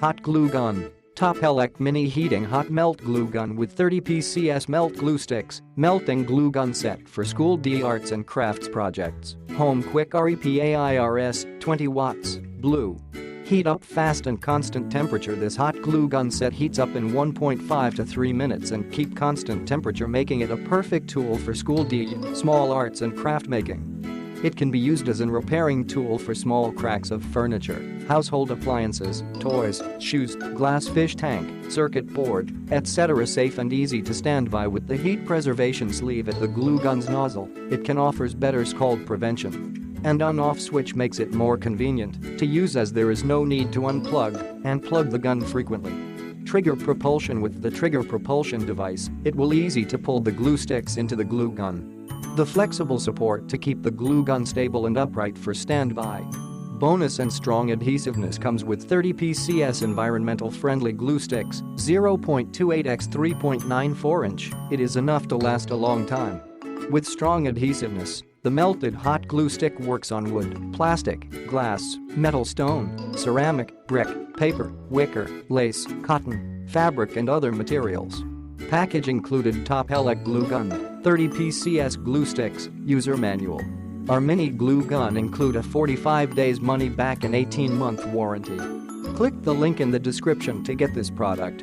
Hot glue gun. TOPELEK mini heating hot melt glue gun with 30 PCS melt glue sticks, melting glue gun set for school arts and crafts projects. Home quick REPAIRS, 20 watts, blue. Heat up fast and constant temperature. This hot glue gun set heats up in 1.5 to 3 minutes and keep constant temperature, making it a perfect tool for school small arts and craft making. It can be used as a repairing tool for small cracks of furniture, household appliances, toys, shoes, glass fish tank, circuit board, etc. Safe and easy to stand by with the heat preservation sleeve at the glue gun's nozzle. It can offers better scald prevention. And on-off switch makes it more convenient to use as there is no need to unplug and plug the gun frequently. Trigger propulsion. With the trigger propulsion device, it will easy to pull the glue sticks into the glue gun. The flexible support to keep the glue gun stable and upright for standby. Bonus and strong adhesiveness comes with 30 PCS environmental friendly glue sticks, 0.28 x 3.94 inch. It is enough to last a long time. With strong adhesiveness, the melted hot glue stick works on wood, plastic, glass, metal, stone, ceramic, brick, paper, wicker, lace, cotton, fabric and other materials. Package included TOPELEK glue gun, 30 PCS glue sticks, user manual. Our mini glue gun include a 45 days money back and 18-month warranty. Click the link in the description to get this product.